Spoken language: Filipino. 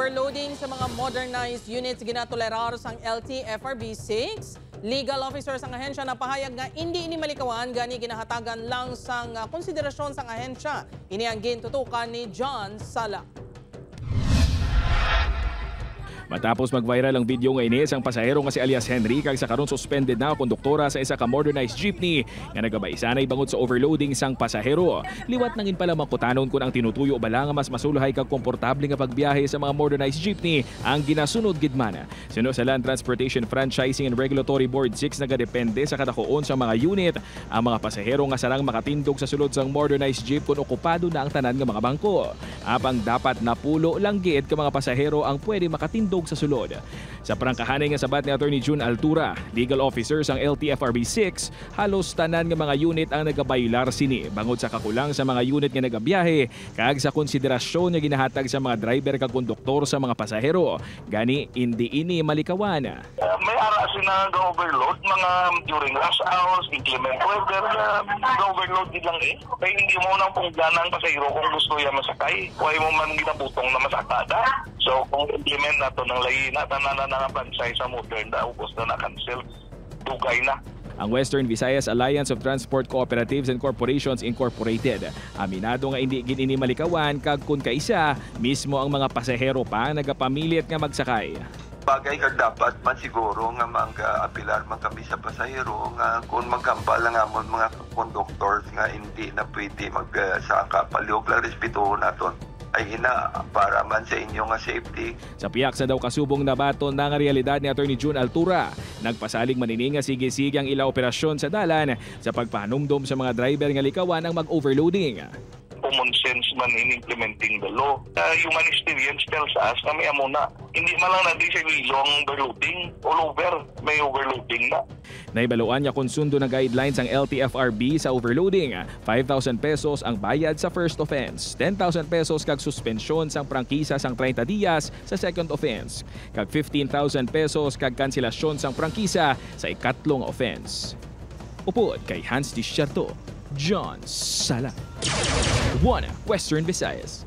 overloading sa mga modernized units ginatolerar sang LTFRB-6. Legal officers ang ahensya na pahayag nga hindi ini malikawan gani ginahatagan lang sang konsiderasyon sang ahensya. Ini ang gintutukan ni John Sala. Matapos mag-viral ang video nga ini, ang pasahero nga si alias Henry kag sa karon suspended na konduktora sa isa ka modernized jeepney nga nagabaisanay bangot sa overloading sang pasahero. Liwat nangin pala makutanon kun ang tinutuyo bala nga mas masuluhay kag komportable nga pagbiyahe sa mga modernized jeepney ang ginasunod gidmana. Suno sa Land Transportation Franchising and Regulatory Board 6 nagadepende sa kadakuon sa mga unit ang mga pasahero nga sarang makatindog sa sulod sang modernized jeep kung okupado na ang tanan nga mga bangko. Apang dapat napulo lang gid ka mga pasahero ang pwede makatindog sa sulod. Sa prangkahanay nga sabat ni Attorney June Altura, legal officers ang LTFRB-6, halos tanan nga mga unit ang nagabaylar sini bangod sa kakulang sa mga unit nga nagabiyahe kag sa konsiderasyon nga ginahatag sa mga driver kag konduktor sa mga pasahero. Gani hindi ini malikawan. May ara sina ga-overload mga during rush hours, inclement weather, ga-overload din lang eh. Kaya hindi mo nang pungganang pasahero kung gusto yan masakay. Huwag mo man ginabutong na masakada. So kung implement na to ng layi na tanan na franchise sa modern na ubos na na-cancel, dugay na. Ang Western Visayas Alliance of Transport Cooperatives and Corporations Incorporated aminado nga hindi gini malikawan kag kun kaisa mismo ang mga pasahero pa nagapamilit nga magsakay. Bagay kag dapat man siguro nga mag-apilar man kami sa pasahero nga kung magkambal lang amon mga conductors nga hindi na pwede magsaka paliog lang respetuhon naton ay ina para man sa inyo nga safety. Sa piyak sa daw kasubong na baton na nga realidad ni Attorney June Altura, nagpasalig manini nga sige-sige ang ila operasyon sa dalan sa pagpahanumdom sa mga driver nga likawan ang mag-overloading. Common sense man in implementing the law. Human experience tells us na may amuna. Hindi man lang natin siya long overloading. All over, may overloading na. Naibaluan niya kung sundo na guidelines ang LTFRB sa overloading. 5,000 pesos ang bayad sa first offense. 10,000 pesos kag suspensyon sang prangkisa sang 30 dias sa second offense. Kag 15,000 pesos kag kanselasyon sang prangkisa sa ikatlong offense. Upod kay Hans Discierto, John Sala. One Western Visayas.